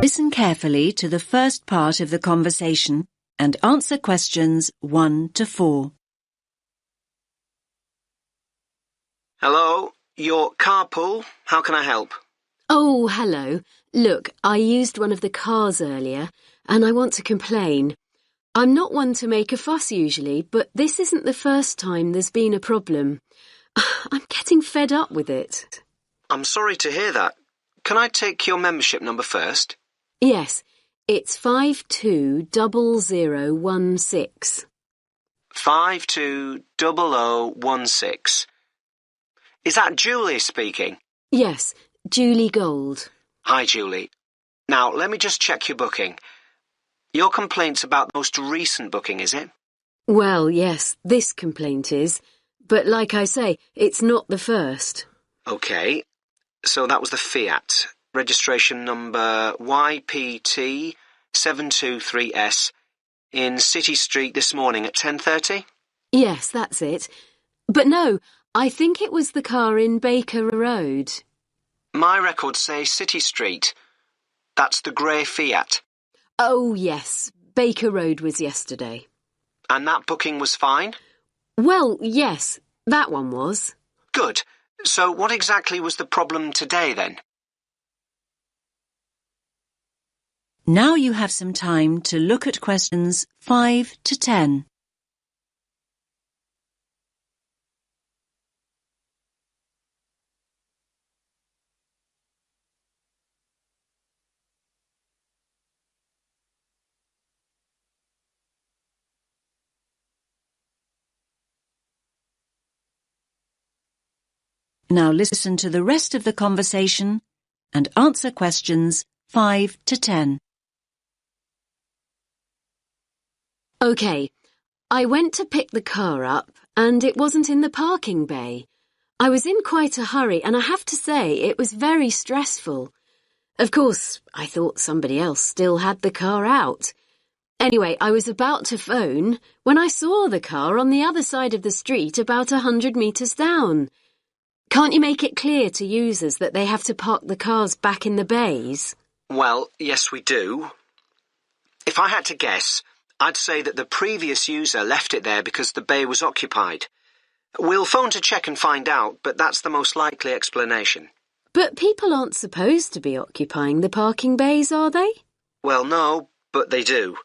Listen carefully to the first part of the conversation and answer questions 1 to 4. Hello, your carpool. How can I help? Oh, hello. Look, I used one of the cars earlier, and I want to complain. I'm not one to make a fuss usually, but this isn't the first time there's been a problem. I'm getting fed up with it. I'm sorry to hear that. Can I take your membership number first? Yes, it's 520016. 520016. Is that Julie speaking? Yes, Julie Gold. Hi, Julie. Now, let me just check your booking. Your complaint's about the most recent booking, is it? Well, yes, this complaint is. But like I say, it's not the first. OK. So that was the Fiat. Registration number YPT723S in City Street this morning at 10:30? Yes, that's it. But no, I think it was the car in Baker Road. My records say City Street. That's the grey Fiat. Oh, yes, Baker Road was yesterday. And that booking was fine? Well, yes, that one was. Good. So what exactly was the problem today, then? Now you have some time to look at questions 5 to 10. Now listen to the rest of the conversation and answer questions 5 to 10. OK, I went to pick the car up and it wasn't in the parking bay. I was in quite a hurry and I have to say it was very stressful. Of course, I thought somebody else still had the car out. Anyway, I was about to phone when I saw the car on the other side of the street about 100 metres down. Can't you make it clear to users that they have to park the cars back in the bays? Well, yes, we do. If I had to guess, I'd say that the previous user left it there because the bay was occupied. We'll phone to check and find out, but that's the most likely explanation. But people aren't supposed to be occupying the parking bays, are they? Well, no, but they do.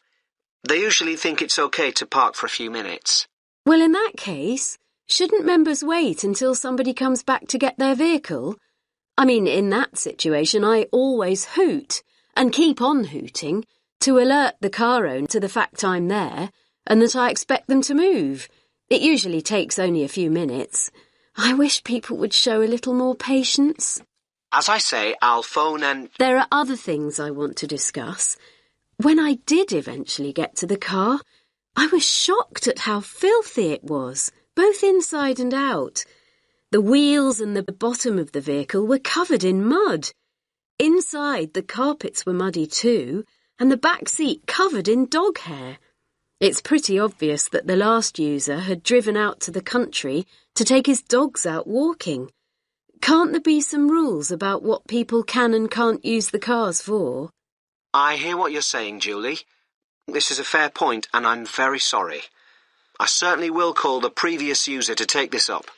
They usually think it's okay to park for a few minutes. Well, in that case, shouldn't members wait until somebody comes back to get their vehicle? I mean, in that situation, I always hoot and keep on hooting to alert the car owner to the fact I'm there and that I expect them to move. It usually takes only a few minutes. I wish people would show a little more patience. As I say, I'll phone and... There are other things I want to discuss. When I did eventually get to the car, I was shocked at how filthy it was, both inside and out. The wheels and the bottom of the vehicle were covered in mud. Inside, the carpets were muddy too, and the back seat covered in dog hair. It's pretty obvious that the last user had driven out to the country to take his dogs out walking. Can't there be some rules about what people can and can't use the cars for? I hear what you're saying, Julie. This is a fair point, and I'm very sorry. I certainly will call the previous user to take this up.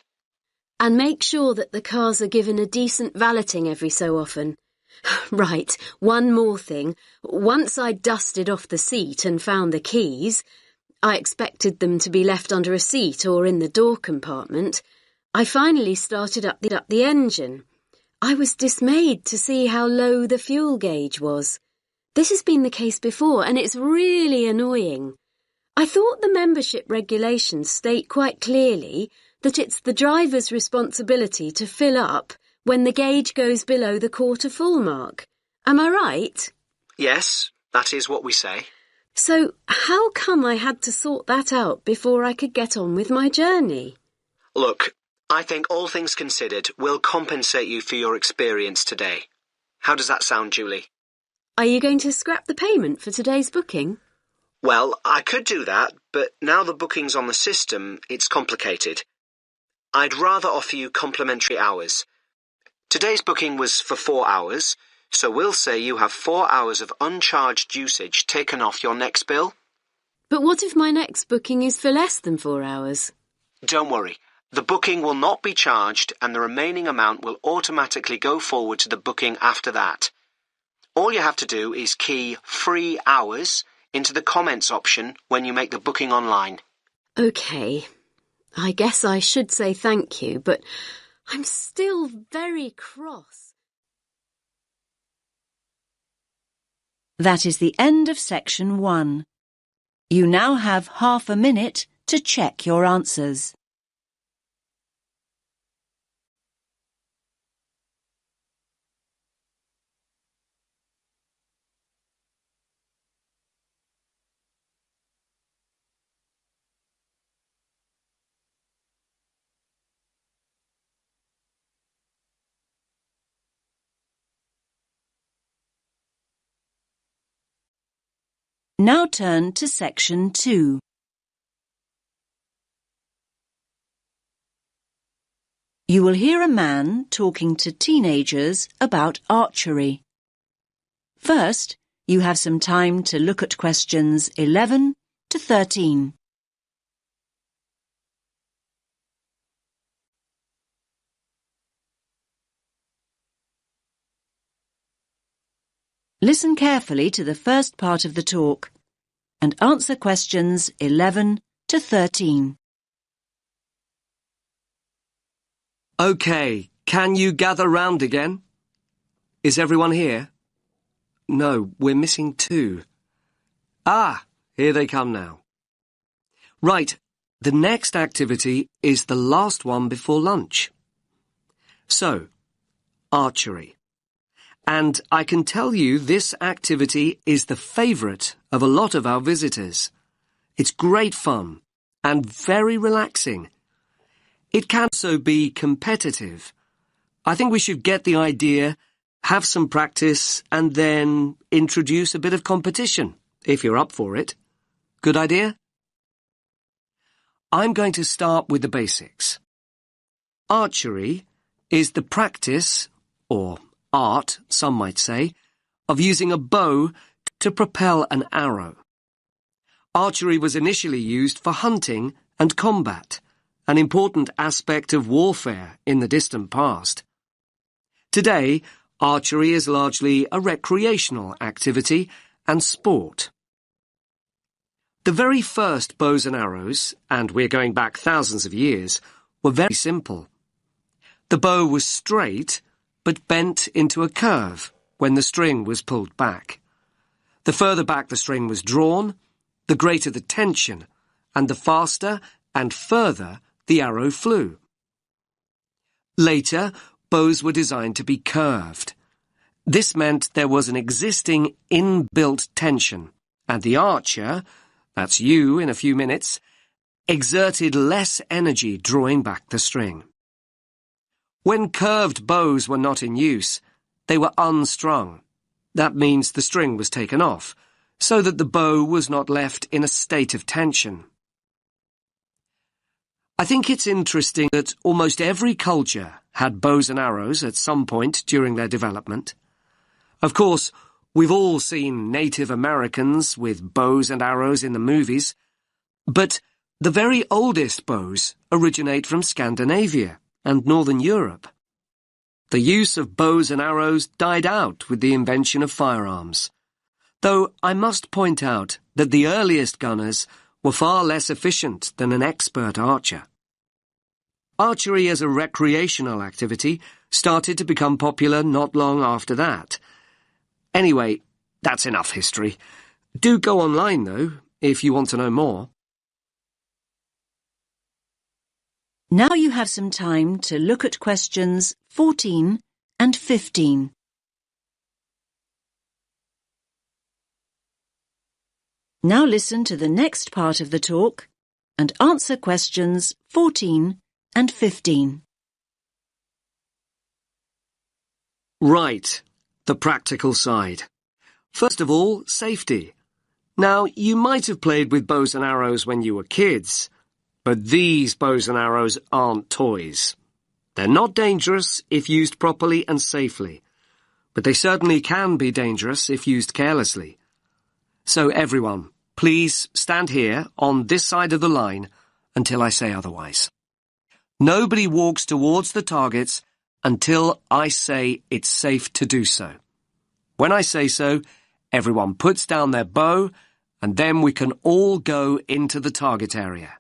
And make sure that the cars are given a decent valeting every so often. Right, one more thing. Once I'd dusted off the seat and found the keys, I expected them to be left under a seat or in the door compartment. I finally started up the engine. I was dismayed to see how low the fuel gauge was. This has been the case before, and it's really annoying. I thought the membership regulations state quite clearly that it's the driver's responsibility to fill up when the gauge goes below the quarter full mark. Am I right? Yes, that is what we say. So how come I had to sort that out before I could get on with my journey? Look, I think all things considered, we'll compensate you for your experience today. How does that sound, Julie? Are you going to scrap the payment for today's booking? Well, I could do that, but now the booking's on the system, it's complicated. I'd rather offer you complimentary hours. Today's booking was for 4 hours. So we'll say you have 4 hours of uncharged usage taken off your next bill. But what if my next booking is for less than 4 hours? Don't worry. The booking will not be charged and the remaining amount will automatically go forward to the booking after that. All you have to do is key free hours into the comments option when you make the booking online. OK. I guess I should say thank you, but I'm still very cross. That is the end of section 1. You now have half a minute to check your answers. Now turn to section 2. You will hear a man talking to teenagers about archery. First, you have some time to look at questions 11 to 13. Listen carefully to the first part of the talk and answer questions 11 to 13. OK, can you gather round again? Is everyone here? No, we're missing 2. Ah, here they come now. Right, the next activity is the last one before lunch. So, archery. And I can tell you this activity is the favourite of a lot of our visitors. It's great fun and very relaxing. It can also be competitive. I think we should get the idea, have some practice, and then introduce a bit of competition, if you're up for it. Good idea? I'm going to start with the basics. Archery is the practice, or art, some might say, of using a bow to propel an arrow. Archery was initially used for hunting and combat, an important aspect of warfare in the distant past. Today, archery is largely a recreational activity and sport. The very first bows and arrows, and we're going back thousands of years, were very simple. The bow was straight, but bent into a curve when the string was pulled back. The further back the string was drawn, the greater the tension, and the faster and further the arrow flew. Later, bows were designed to be curved. This meant there was an existing inbuilt tension, and the archer, that's you in a few minutes, exerted less energy drawing back the string. When curved bows were not in use, they were unstrung. That means the string was taken off, so that the bow was not left in a state of tension. I think it's interesting that almost every culture had bows and arrows at some point during their development. Of course, we've all seen Native Americans with bows and arrows in the movies, but the very oldest bows originate from Scandinavia and Northern Europe. The use of bows and arrows died out with the invention of firearms, though I must point out that the earliest gunners were far less efficient than an expert archer. Archery as a recreational activity started to become popular not long after that. Anyway, that's enough history. Do go online, though, if you want to know more. Now you have some time to look at questions 14 and 15. Now listen to the next part of the talk and answer questions 14 and 15. Right, the practical side. First of all, safety. Now, you might have played with bows and arrows when you were kids, but these bows and arrows aren't toys. They're not dangerous if used properly and safely. but they certainly can be dangerous if used carelessly. So everyone, please stand here on this side of the line until I say otherwise. Nobody walks towards the targets until I say it's safe to do so. When I say so, everyone puts down their bow, and then we can all go into the target area.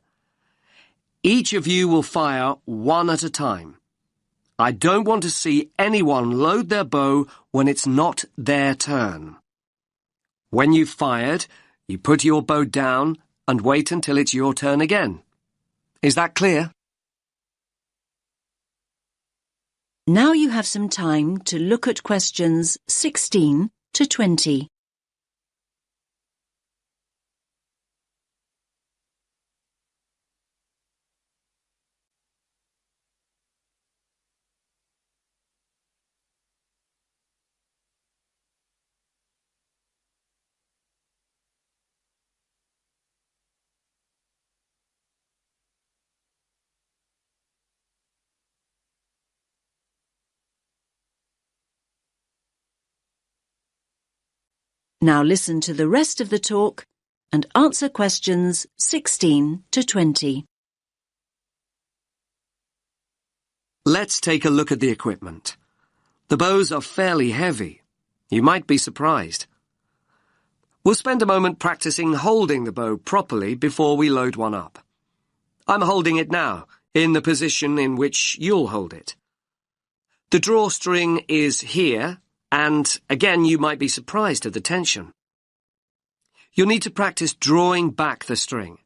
Each of you will fire one at a time. I don't want to see anyone load their bow when it's not their turn. When you've fired, you put your bow down and wait until it's your turn again. Is that clear? Now you have some time to look at questions 16 to 20. Now listen to the rest of the talk and answer questions 16 to 20. Let's take a look at the equipment. The bows are fairly heavy. You might be surprised. We'll spend a moment practicing holding the bow properly before we load one up. I'm holding it now, in the position in which you'll hold it. The drawstring is here, and again you might be surprised at the tension. You'll need to practice drawing back the string.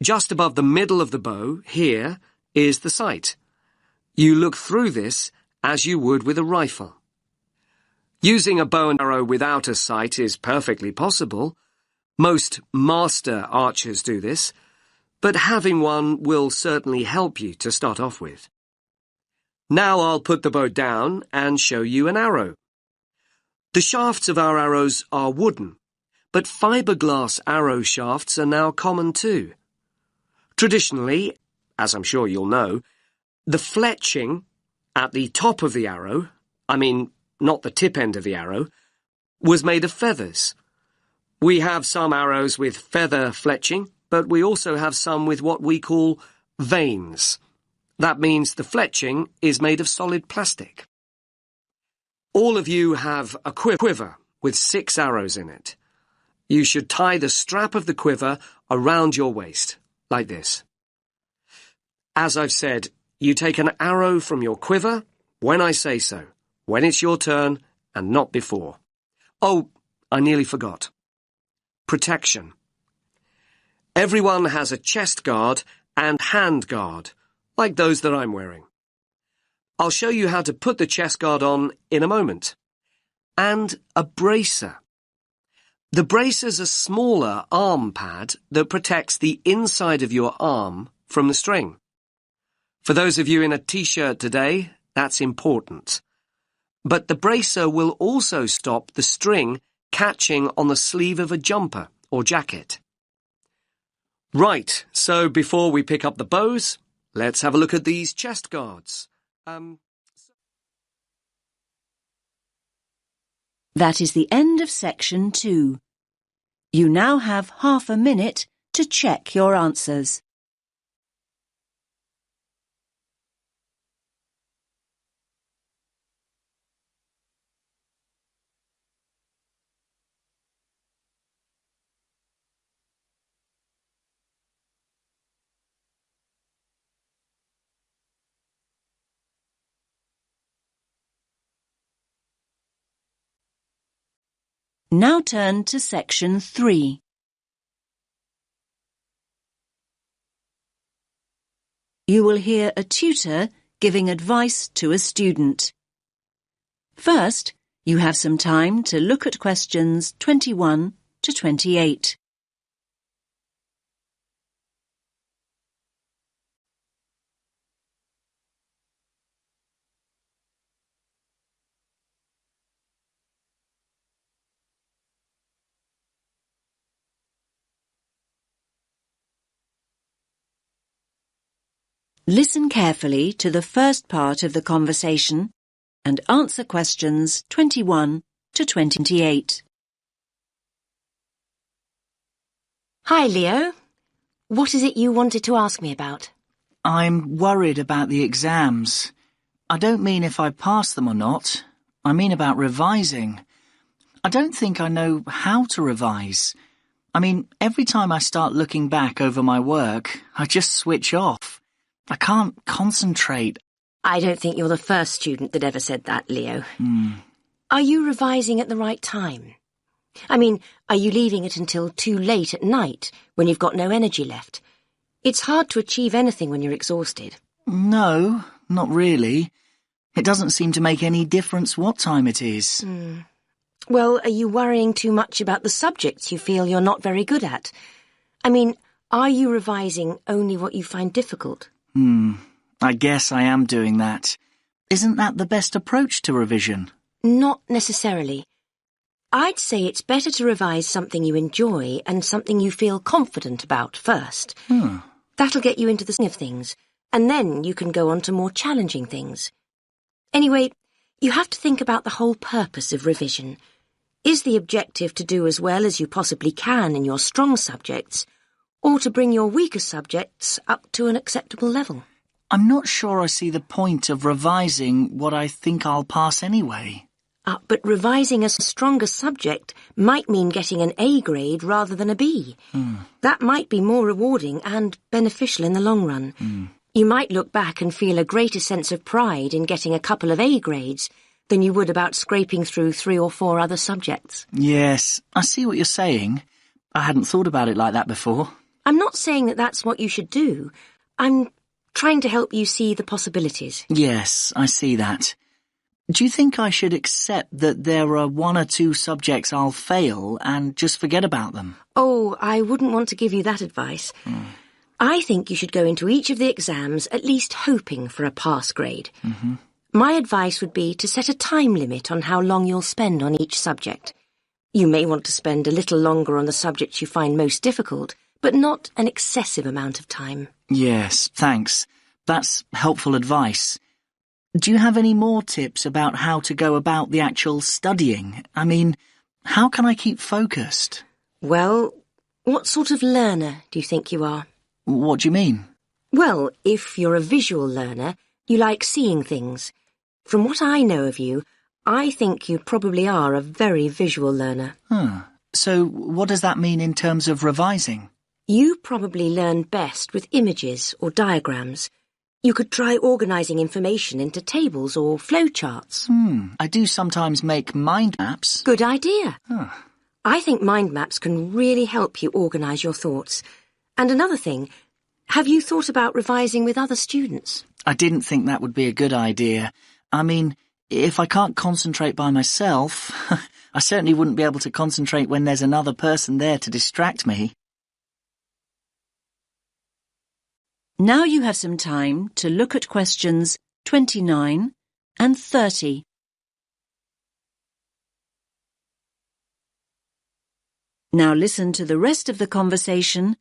Just above the middle of the bow, here, is the sight. You look through this as you would with a rifle. Using a bow and arrow without a sight is perfectly possible. Most master archers do this, but having one will certainly help you to start off with. Now I'll put the bow down and show you an arrow. The shafts of our arrows are wooden, but fiberglass arrow shafts are now common too. Traditionally, as I'm sure you'll know, the fletching at the top of the arrow, not the tip end of the arrow, was made of feathers. We have some arrows with feather fletching, but we also have some with what we call vanes. That means the fletching is made of solid plastic. All of you have a quiver with 6 arrows in it. You should tie the strap of the quiver around your waist, like this. As I've said, you take an arrow from your quiver when I say so, when it's your turn and not before. Oh, I nearly forgot. Protection. Everyone has a chest guard and hand guard, like those that I'm wearing. I'll show you how to put the chest guard on in a moment. And a bracer. The bracer's a smaller arm pad that protects the inside of your arm from the string. For those of you in a t-shirt today, that's important. But the bracer will also stop the string catching on the sleeve of a jumper or jacket. Right, so before we pick up the bows, let's have a look at these chest guards. That is the end of section 2. You now have half a minute to check your answers. Now turn to section 3. You will hear a tutor giving advice to a student. First, you have some time to look at questions 21 to 28. Listen carefully to the first part of the conversation and answer questions 21 to 28. Hi, Leo. What is it you wanted to ask me about? I'm worried about the exams. I don't mean if I pass them or not. I mean about revising. I don't think I know how to revise. I mean, every time I start looking back over my work, I just switch off. I can't concentrate. I don't think you're the first student that ever said that, Leo. Hmm. Are you revising at the right time? I mean, are you leaving it until too late at night, when you've got no energy left? It's hard to achieve anything when you're exhausted. No, not really. It doesn't seem to make any difference what time it is. Well, are you worrying too much about the subjects you feel you're not very good at? I mean, are you revising only what you find difficult? I guess I am doing that. Isn't that the best approach to revision? Not necessarily. I'd say it's better to revise something you enjoy and something you feel confident about first. That'll get you into the swing of things, and then you can go on to more challenging things. Anyway, you have to think about the whole purpose of revision. Is the objective to do as well as you possibly can in your strong subjects, or to bring your weaker subjects up to an acceptable level? I'm not sure I see the point of revising what I think I'll pass anyway. But revising a stronger subject might mean getting an A grade rather than a B. That might be more rewarding and beneficial in the long run. You might look back and feel a greater sense of pride in getting a couple of A grades than you would about scraping through 3 or 4 other subjects. Yes, I see what you're saying. I hadn't thought about it like that before. I'm not saying that that's what you should do. I'm trying to help you see the possibilities. Yes, I see that. Do you think I should accept that there are 1 or 2 subjects I'll fail and just forget about them? Oh, I wouldn't want to give you that advice. I think you should go into each of the exams at least hoping for a pass grade. My advice would be to set a time limit on how long you'll spend on each subject. You may want to spend a little longer on the subjects you find most difficult, but not an excessive amount of time. Yes, thanks. That's helpful advice. Do you have any more tips about how to go about the actual studying? I mean, how can I keep focused? Well, what sort of learner do you think you are? What do you mean? Well, if you're a visual learner, you like seeing things. From what I know of you, I think you probably are a very visual learner. So what does that mean in terms of revising? You probably learn best with images or diagrams. You could try organising information into tables or flowcharts. I do sometimes make mind maps. Good idea. I think mind maps can really help you organise your thoughts. And another thing, have you thought about revising with other students? I didn't think that would be a good idea. I mean, if I can't concentrate by myself, I certainly wouldn't be able to concentrate when there's another person there to distract me. Now you have some time to look at questions 29 and 30. Now listen to the rest of the conversation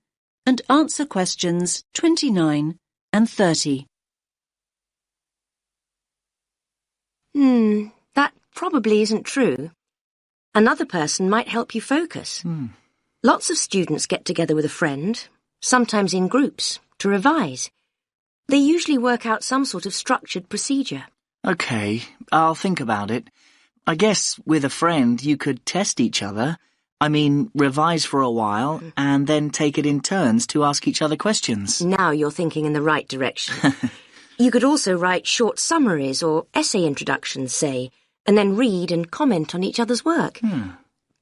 and answer questions 29 and 30. That probably isn't true. Another person might help you focus. Lots of students get together with a friend, sometimes in groups, to revise. They usually work out some sort of structured procedure. OK, I'll think about it. I guess with a friend you could test each other. I mean, revise for a while and then take it in turns to ask each other questions. Now you're thinking in the right direction. You could also write short summaries or essay introductions, say, and then read and comment on each other's work.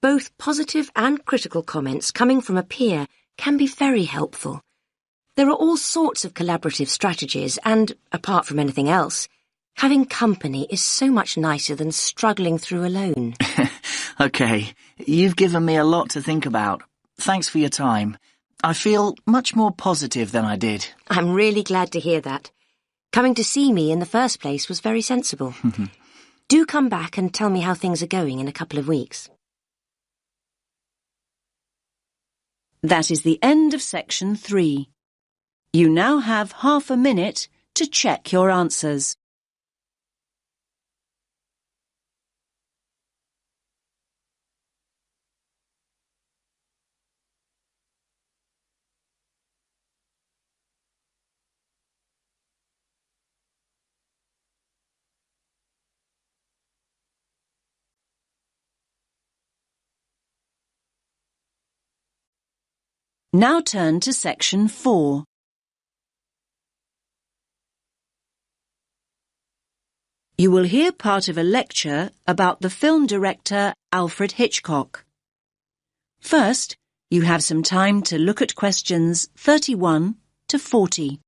Both positive and critical comments coming from a peer can be very helpful. There are all sorts of collaborative strategies and, apart from anything else, having company is so much nicer than struggling through alone. OK, you've given me a lot to think about. Thanks for your time. I feel much more positive than I did. I'm really glad to hear that. Coming to see me in the first place was very sensible. Do come back and tell me how things are going in a couple of weeks. That is the end of section 3. You now have half a minute to check your answers. Now turn to section 4. You will hear part of a lecture about the film director Alfred Hitchcock. First, you have some time to look at questions 31 to 40.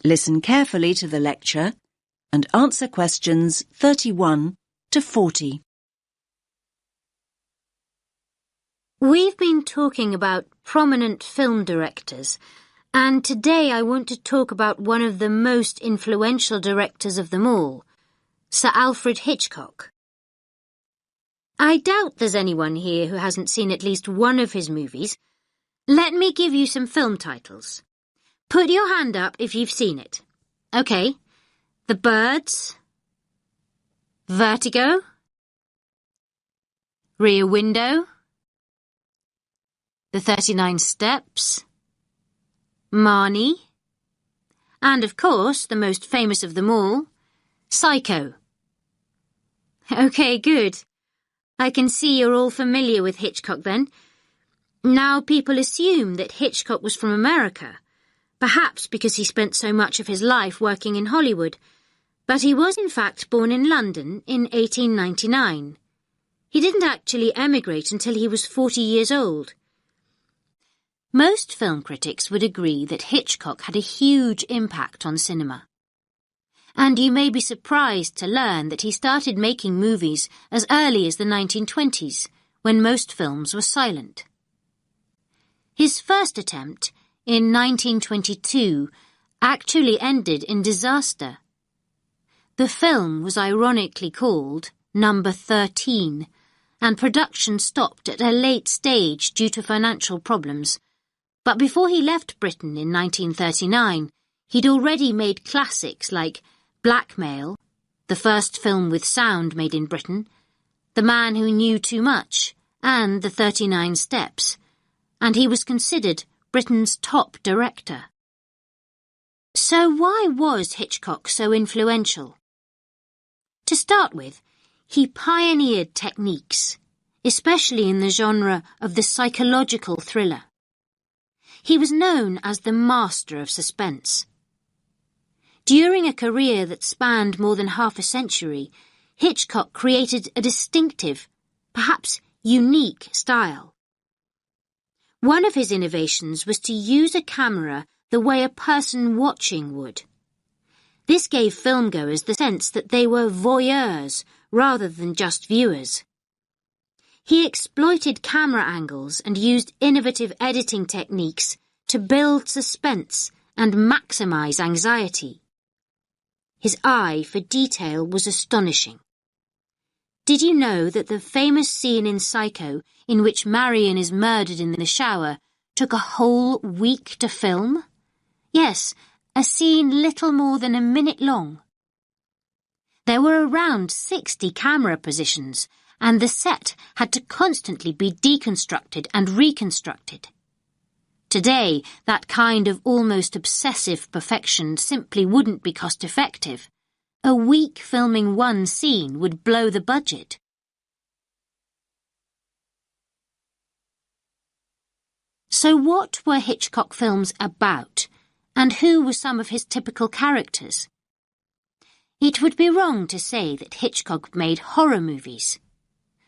Listen carefully to the lecture and answer questions 31 to 40. We've been talking about prominent film directors, and today I want to talk about one of the most influential directors of them all, Sir Alfred Hitchcock. I doubt there's anyone here who hasn't seen at least one of his movies. Let me give you some film titles. Put your hand up if you've seen it. OK. The Birds. Vertigo. Rear Window. The 39 Steps. Marnie. And, of course, the most famous of them all, Psycho. OK, good. I can see you're all familiar with Hitchcock then. Now people assume that Hitchcock was from America, perhaps because he spent so much of his life working in Hollywood, but he was in fact born in London in 1899. He didn't actually emigrate until he was 40 years old. Most film critics would agree that Hitchcock had a huge impact on cinema. And you may be surprised to learn that he started making movies as early as the 1920s, when most films were silent. His first attempt, in 1922, actually ended in disaster. The film was ironically called Number 13, and production stopped at a late stage due to financial problems. But before he left Britain in 1939, he'd already made classics like Blackmail, the first film with sound made in Britain, The Man Who Knew Too Much, and The 39 Steps, and he was considered Britain's top director. So why was Hitchcock so influential? To start with, he pioneered techniques, especially in the genre of the psychological thriller. He was known as the master of suspense. During a career that spanned more than half a century, Hitchcock created a distinctive, perhaps unique style. One of his innovations was to use a camera the way a person watching would. This gave filmgoers the sense that they were voyeurs rather than just viewers. He exploited camera angles and used innovative editing techniques to build suspense and maximize anxiety. His eye for detail was astonishing. Did you know that the famous scene in Psycho, in which Marion is murdered in the shower, took a whole week to film? Yes, a scene little more than a minute long. There were around 60 camera positions, and the set had to constantly be deconstructed and reconstructed. Today, that kind of almost obsessive perfection simply wouldn't be cost-effective. A week filming one scene would blow the budget. So what were Hitchcock films about, and who were some of his typical characters? It would be wrong to say that Hitchcock made horror movies,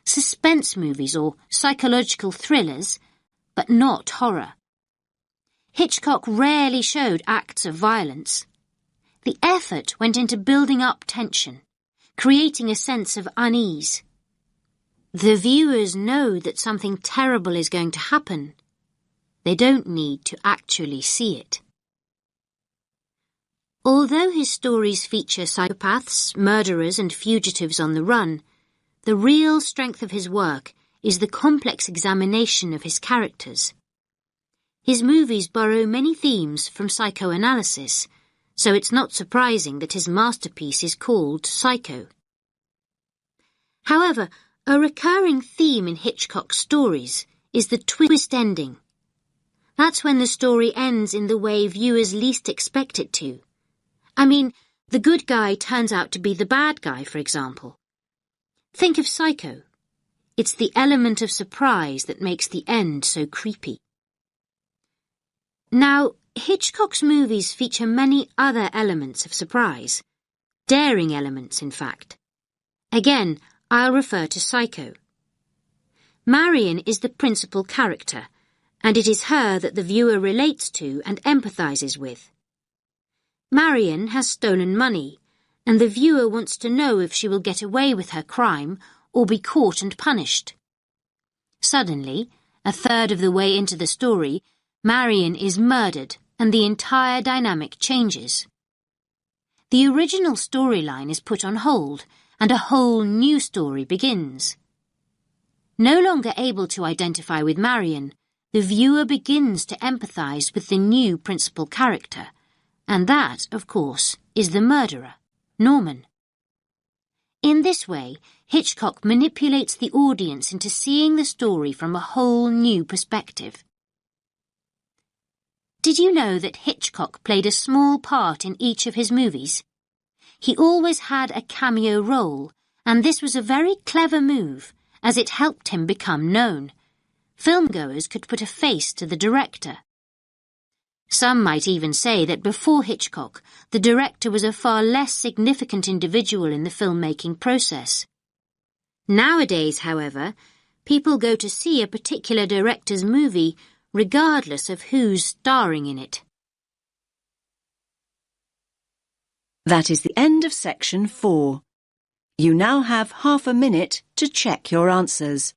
suspense movies or psychological thrillers, but not horror. Hitchcock rarely showed acts of violence. The effort went into building up tension, creating a sense of unease. The viewers know that something terrible is going to happen. They don't need to actually see it. Although his stories feature psychopaths, murderers and fugitives on the run, the real strength of his work is the complex examination of his characters. His movies borrow many themes from psychoanalysis, so it's not surprising that his masterpiece is called Psycho. However, a recurring theme in Hitchcock's stories is the twist ending. That's when the story ends in the way viewers least expect it to. I mean, the good guy turns out to be the bad guy, for example. Think of Psycho. It's the element of surprise that makes the end so creepy. Now, Hitchcock's movies feature many other elements of surprise. Daring elements, in fact. Again, I'll refer to Psycho. Marion is the principal character, and it is her that the viewer relates to and empathizes with. Marion has stolen money, and the viewer wants to know if she will get away with her crime or be caught and punished. Suddenly, a third of the way into the story, Marion is murdered and the entire dynamic changes. The original storyline is put on hold and a whole new story begins. No longer able to identify with Marion, the viewer begins to empathize with the new principal character, and that, of course, is the murderer, Norman. In this way, Hitchcock manipulates the audience into seeing the story from a whole new perspective. Did you know that Hitchcock played a small part in each of his movies? He always had a cameo role, and this was a very clever move, as it helped him become known. Filmgoers could put a face to the director. Some might even say that before Hitchcock, the director was a far less significant individual in the filmmaking process. Nowadays, however, people go to see a particular director's movie regardless of who's starring in it. That is the end of section 4. You now have half a minute to check your answers.